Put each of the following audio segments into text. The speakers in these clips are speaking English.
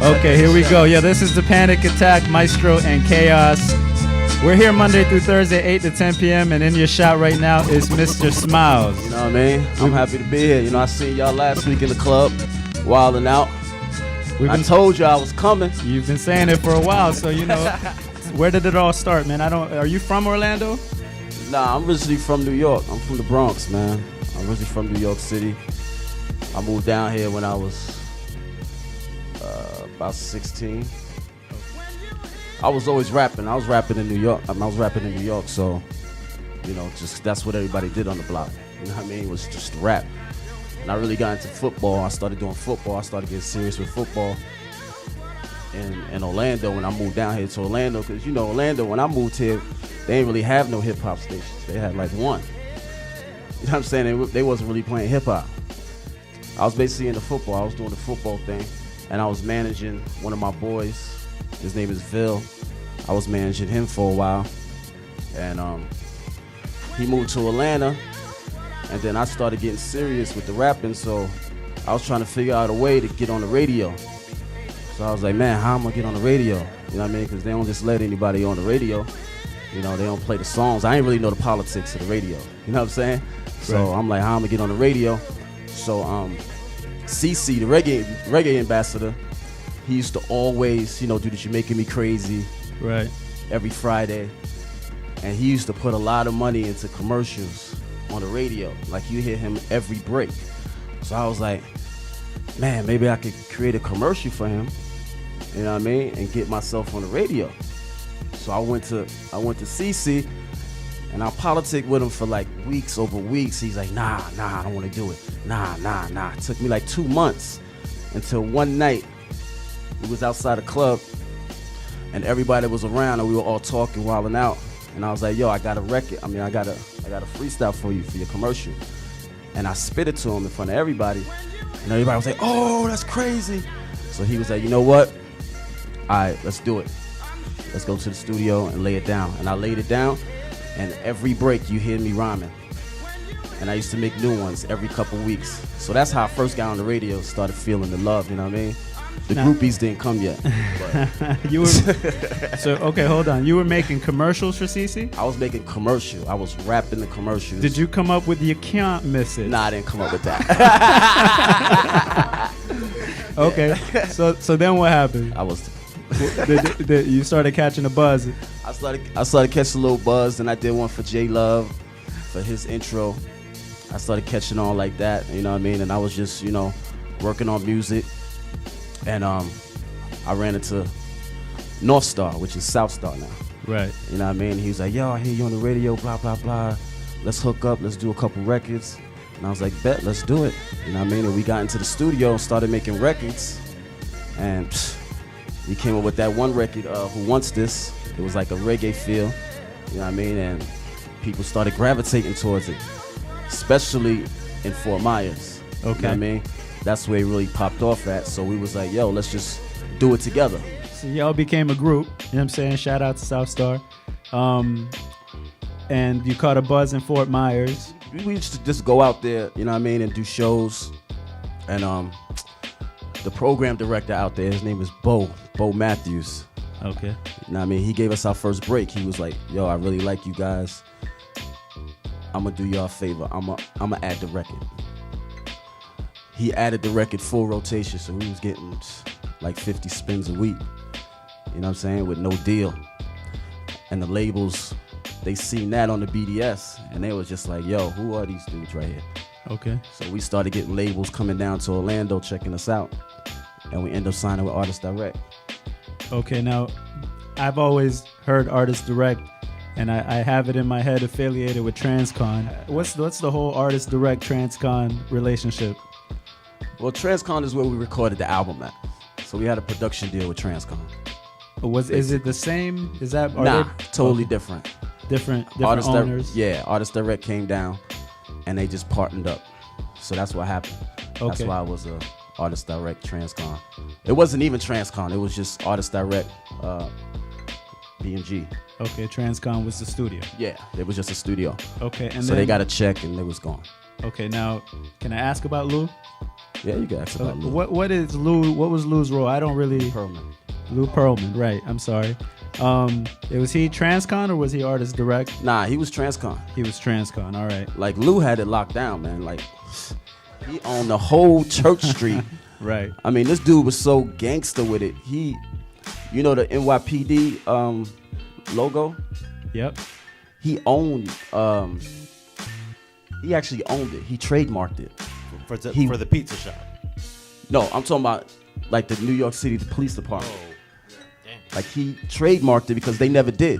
Okay, here we go. Yeah, this is the Panic Attack, Maestro and Chaos. We're here Monday through Thursday, 8 to 10 p.m. And in your shot right now is Mr. Smilez. You know what I mean? I'm happy to be here. You know, I seen y'all last week in the club, wilding out. I told you I was coming. You've been saying it for a while, so you know. Where did it all start, man? Are you from Orlando? Nah, I'm originally from New York. I'm from the Bronx, man. I'm originally from New York City. I moved down here when I was about 16. I was always rapping. I was rapping in New York. So, you know, just that's what everybody did on the block. You know what I mean? It was just rap. And I really got into football. I started doing football. I started getting serious with football in Orlando when I moved down here to Orlando. Because, you know, Orlando, when I moved here, they didn't really have no hip-hop stations. They had like one. You know what I'm saying? They wasn't really playing hip-hop. I was basically into football. I was doing the football thing. And I was managing one of my boys. His name is Phil. I was managing him for a while. And he moved to Atlanta. And then I started getting serious with the rapping. So I was trying to figure out a way to get on the radio. So I was like, man, how am I gonna get on the radio? You know what I mean? Because they don't just let anybody on the radio. You know, they don't play the songs. I ain't really know the politics of the radio. You know what I'm saying? So right. I'm like, how am I gonna get on the radio? So CC, the reggae ambassador, he used to always, you know, do the You Making Me Crazy right every Friday. And he used to put a lot of money into commercials on the radio. Like, you hear him every break. So I was like, man, maybe I could create a commercial for him, you know what I mean, and get myself on the radio. So I went to CC, and I politicked with him for like weeks over weeks. He's like, nah, I don't want to do it. Nah. It took me like 2 months until one night we was outside a club, and everybody was around, and we were all talking, wilding out. And I was like, yo, I got a record. I got a freestyle for you for your commercial. And I spit it to him in front of everybody. And everybody was like, oh, that's crazy. So he was like, you know what? All right, let's do it. Let's go to the studio and lay it down. And I laid it down, and every break you hear me rhyming. And I used to make new ones every couple weeks. So that's how I first got on the radio, started feeling the love, you know what I mean? The groupies didn't come yet. You were so okay. Hold on. You were making commercials for CC? I was making commercial. I was rapping the commercials. Did you come up with "You Can't Miss It"? Nah, I didn't come up with that. Okay. So then what happened? You started catching a buzz. I started catching a little buzz, and I did one for J Love for his intro. I started catching on like that. You know what I mean? And I was just, you know, working on music. And I ran into North Star, which is South Star now. Right. You know what I mean? He was like, yo, I hear you on the radio, blah, blah, blah. Let's hook up. Let's do a couple records. And I was like, bet, let's do it. You know what I mean? And we got into the studio and started making records. And we came up with that one record, Who Wants This? It was like a reggae feel. You know what I mean? And people started gravitating towards it, especially in Fort Myers. Okay. You know what I mean? That's where it really popped off at. So we was like, yo, let's just do it together. So y'all became a group, you know what I'm saying? Shout out to South Star. And you caught a buzz in Fort Myers. We used to just go out there, you know what I mean, and do shows. And the program director out there, his name is Bo Matthews. Okay. You know what I mean? He gave us our first break. He was like, yo, I really like you guys. I'm gonna do y'all a favor. I'm gonna add the record. He added the record full rotation, so we was getting like 50 spins a week. You know what I'm saying? With no deal. And the labels, they seen that on the BDS, and they was just like, yo, who are these dudes right here? Okay. So we started getting labels coming down to Orlando checking us out, and we ended up signing with Artist Direct. Okay, now I've always heard Artist Direct, and I have it in my head affiliated with Transcon. What's the whole Artist Direct Transcon relationship? Well, Transcon is where we recorded the album at. So we had a production deal with Transcon. Is it the same? Is that totally different. Different owners? Artist Direct came down, and they just partnered up. So that's what happened. Okay. That's why it was a Artist Direct Transcon. It wasn't even Transcon. It was just Artist Direct BMG. Okay, Transcon was the studio. Yeah, it was just a studio. Okay, and so they got a check and it was gone. Okay, now can I ask about Lou? Yeah, you can ask about Lou. What is Lou? What was Lou's role? I don't really. Perlman. Lou Pearlman, right? I'm sorry. Was he Transcon or was he Artist Direct? Nah, he was Transcon. He was Transcon. All right. Like Lou had it locked down, man. Like he owned the whole Church Street. Right. I mean, this dude was so gangster with it. He, you know, the NYPD logo. Yep. He owned. He actually owned it. He trademarked it for the pizza shop. No, I'm talking about like the New York City Police Department. Oh. Like he trademarked it because they never did.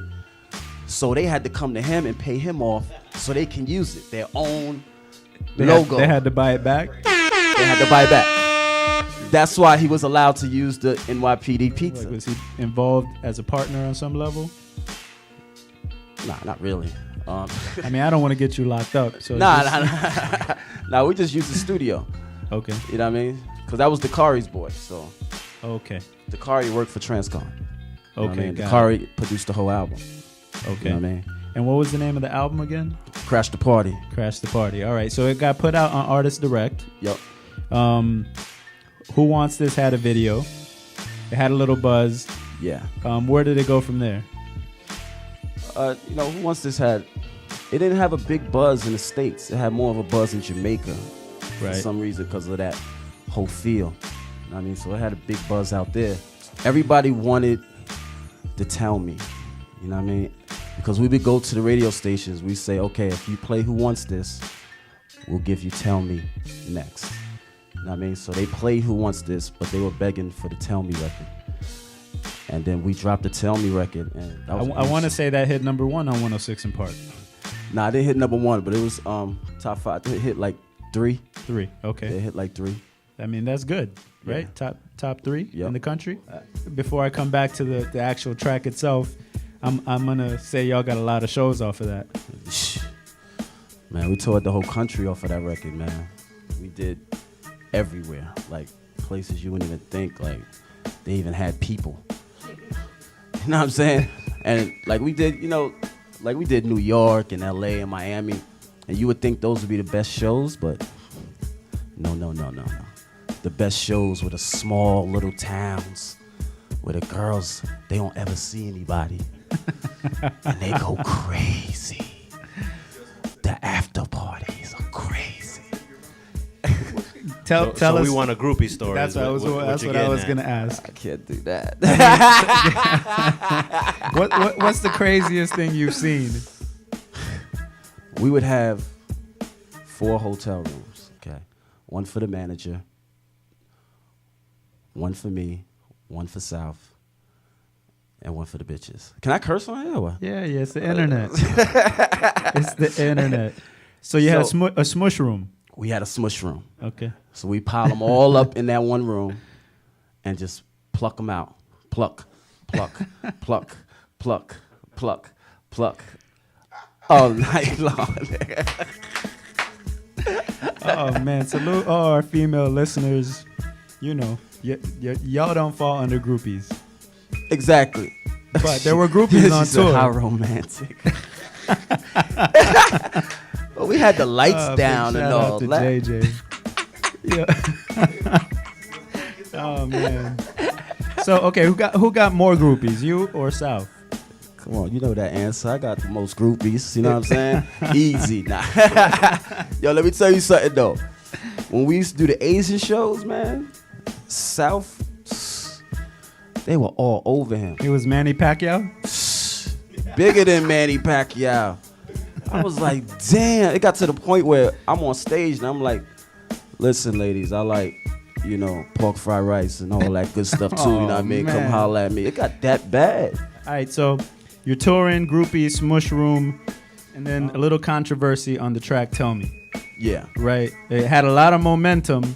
So they had to come to him and pay him off so they can use it. Their own logo. They had to buy it back? They had to buy it back. That's why he was allowed to use the NYPD pizza. Like, was he involved as a partner on some level? Nah, not really. I mean, I don't want to get you locked up. So Nah, we just used the studio. Okay. You know what I mean? Because that was Dakari's boy. So okay. Dakari worked for Transcon. You know Okay, I mean? got Dakari produced the whole album. Okay. You know what I mean? And what was the name of the album again? Crash the Party. Crash the Party. All right. So it got put out on Artist Direct. Yep. Who Wants This had a video. It had a little buzz. Yeah. Where did it go from there? You know, Who Wants This had, it didn't have a big buzz in the States. It had more of a buzz in Jamaica. For some reason, because of that whole feel. You know what I mean? So it had a big buzz out there. Everybody wanted to tell me. You know what I mean? Because we would go to the radio stations. We say, okay, if you play Who Wants This, we'll give you Tell Me next. You know what I mean? So they played Who Wants This, but they were begging for the Tell Me record. And then we dropped the Tell Me record. And that was I want to say that hit number 1 on 106 in Park. Nah, they hit number 1, but it was top 5. They hit like 3. 3, okay. They hit like 3. I mean, that's good, right? Yeah. Top 3 Yep. in the country. Before I come back to the actual track itself, I'm gonna say y'all got a lot of shows off of that. Man, we toured the whole country off of that record, man. We did everywhere, like places you wouldn't even think, like they even had people. You know what I'm saying? And like we did, you know, like we did New York and LA and Miami, and you would think those would be the best shows, but no. The best shows were the small little towns where the girls, they don't ever see anybody. And they go crazy. The after parties are crazy. Tell so us. We want a groupie story. That's what I was going to ask. I can't do that. What's the craziest thing you've seen? We would have 4 hotel rooms, okay? 1 for the manager, 1 for me, 1 for South, and 1 for the bitches. Can I curse on here or what? Yeah, it's the internet. It's the internet. So you had a smush room. We had a smush room. Okay. So we pile them all up in that one room and just pluck them out. Pluck, pluck, pluck, pluck, pluck, pluck. All night long. Oh, man. Salute all our female listeners. You know, y'all don't fall under groupies. Exactly. But there were groupies on tour. How romantic. Well, we had the lights down and all to that. JJ. Yeah. Oh man. So okay, who got more groupies, you or South? Come on, you know that answer. I got the most groupies. You know what I'm saying? Easy. Nah. Yo, let me tell you something though. When we used to do the Asian shows, man, South, they were all over him. It was Manny Pacquiao. Bigger than Manny Pacquiao. I was like, damn. It got to the point where I'm on stage and I'm like, listen, ladies, I like, you know, pork fried rice and all that good stuff too. You know what I mean? Man. Come holler at me. It got that bad. All right, so you're touring, groupies, smush room, and then a little controversy on the track Tell Me. Yeah. Right? It had a lot of momentum,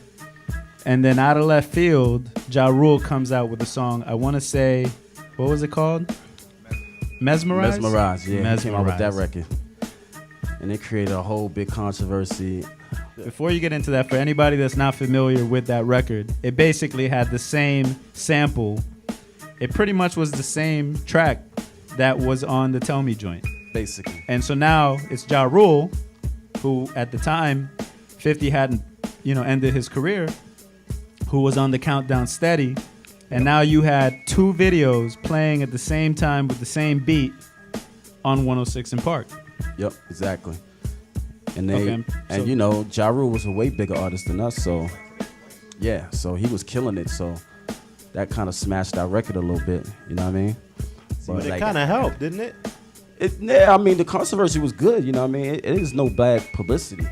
and then out of left field, Ja Rule comes out with a song, I want to say, what was it called? Mesmerize? Mesmerize, yeah. Mesmerize. He came out with that record. And it created a whole big controversy. Before you get into that, for anybody that's not familiar with that record, it basically had the same sample. It pretty much was the same track that was on the Tell Me joint. Basically. And so now it's Ja Rule, who at the time, 50 hadn't, ended his career. who was on the countdown steady, and now you had 2 videos playing at the same time with the same beat on 106 in Park. Yep, exactly. And they Okay, so- and you know, Ja Rule was a way bigger artist than us, so yeah, so he was killing it. So that kind of smashed our record a little bit. You know what I mean? But it kind of helped, didn't it? Yeah, I mean, the controversy was good. You know what I mean? It is no bad publicity. You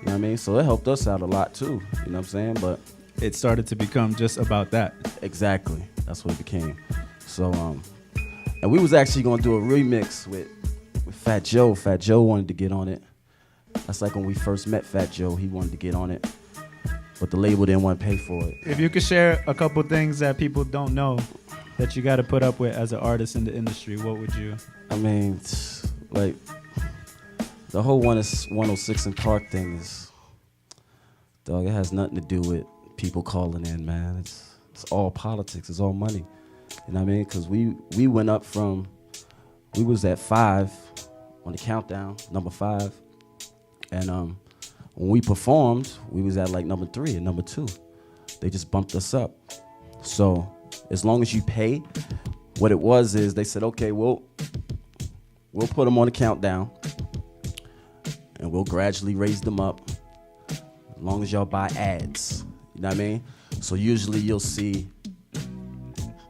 know what I mean? So it helped us out a lot too. You know what I'm saying? But It started to become just about that. exactly, that's what it became. So and we was actually gonna do a remix with Fat Joe. Fat Joe wanted to get on it. That's like when we first met Fat Joe. He wanted to get on it, but the label didn't want to pay for it. If you could share a couple things that people don't know that you got to put up with as an artist in the industry, what would you? I mean, like the whole 106 in Park thing is, dog. It has nothing to do with people calling in, man. It's all politics. It's all money. You know what I mean? Because we went up from, we was at 5 on the countdown, number 5, and when we performed, we was at like number 3 and number 2. They just bumped us up. So as long as you pay, what it was is they said, okay, we'll put them on the countdown, and we'll gradually raise them up as long as y'all buy ads. You know what I mean? So usually you'll see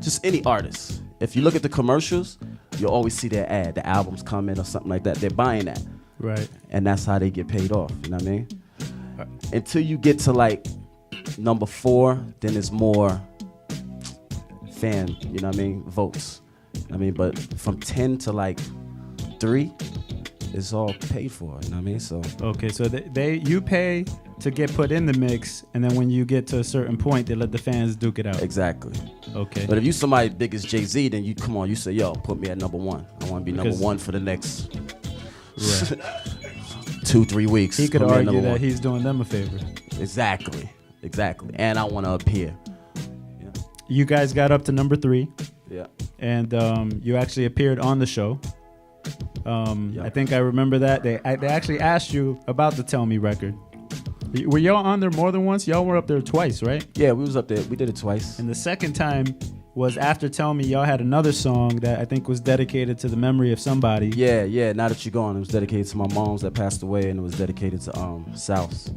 just any artist. If you look at the commercials, you'll always see their ad. The album's coming or something like that. They're buying that. Right. And that's how they get paid off. You know what I mean? Until you get to like number 4, then it's more fan, you know what I mean, votes. I mean, but from 10 to like 3, it's all paid for, you know what I mean? So Okay, so you pay to get put in the mix, and then when you get to a certain point, they let the fans duke it out. exactly. Okay. But if you somebody big as Jay-Z, then you come on, you say, yo, put me at number 1. I want to be number Because- 1 for the next Right. 2-3 weeks. He could Put me at argue number that 1. he's doing them a favor. Exactly. And I want to appear. You guys got up to number 3, Yeah. and you actually appeared on the show. I think I remember that. They actually asked you about the Tell Me record. Were y'all on there more than once? Y'all were up there twice, right? Yeah, we was up there. We did it twice. And the second time was after Tell Me, y'all had another song that I think was dedicated to the memory of somebody. Yeah. Now that you're gone, it was dedicated to my mom's that passed away, and it was dedicated to South's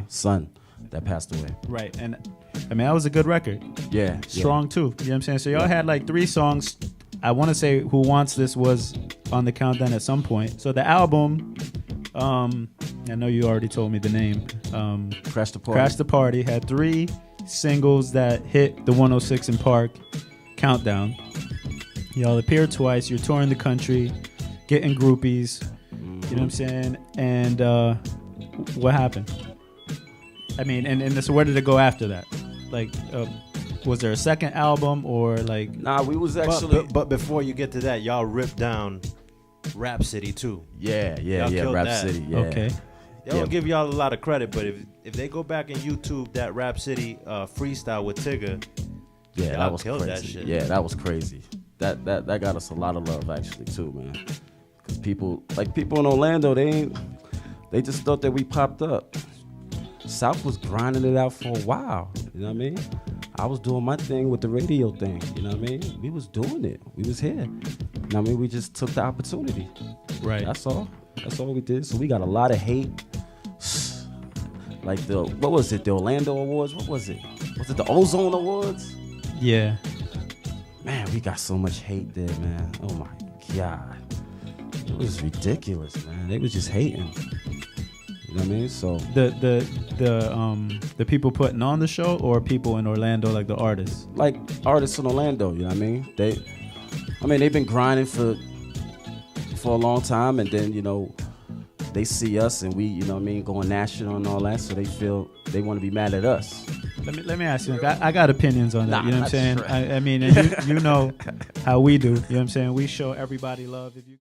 son that passed away. Right. And I mean, that was a good record. Yeah. Strong too. You know what I'm saying? So y'all had like 3 songs. I want to say Who Wants This was on the countdown at some point. So the album, I know you already told me the name. Crash the Party. Crash the Party had 3 singles that hit the 106 in Park countdown. Y'all appeared twice. You're touring the country, getting groupies. You know what I'm saying? And what happened? I mean, and so where did it go after that? Like, was there a second album or like? Nah, we was actually. But before you get to that, y'all ripped down Rap City too. Yeah. killed Rap that. City. Yeah. Okay. They don't give y'all a lot of credit, but if they go back and YouTube that Rap City freestyle with Tigger, Yeah, y'all that was killed crazy. that shit. Yeah, that was crazy. That got us a lot of love actually too, man. Cause people in Orlando, they just thought that we popped up. South was grinding it out for a while. You know what I mean? I was doing my thing with the radio thing. You know what I mean? We was doing it. We was here. You know what I mean? We just took the opportunity. Right. That's all. That's all we did. So we got a lot of hate. Like what was it? The Orlando Awards? What was it? Was it the Ozone Awards? Yeah. Man, we got so much hate there, man. Oh my God. It was ridiculous, man. They was just hating. You know what I mean? So The people putting on the show or people in Orlando, like the artists? like artists in Orlando, you know what I mean? They've been grinding for a long time, and then, you know, they see us and we, you know what I mean, going national and all that, so they want to be mad at us. Let me ask you. I got opinions on that. Nah, You know what I'm saying? that's right. I mean, and you know how we do. You know what I'm saying? We show everybody love. If you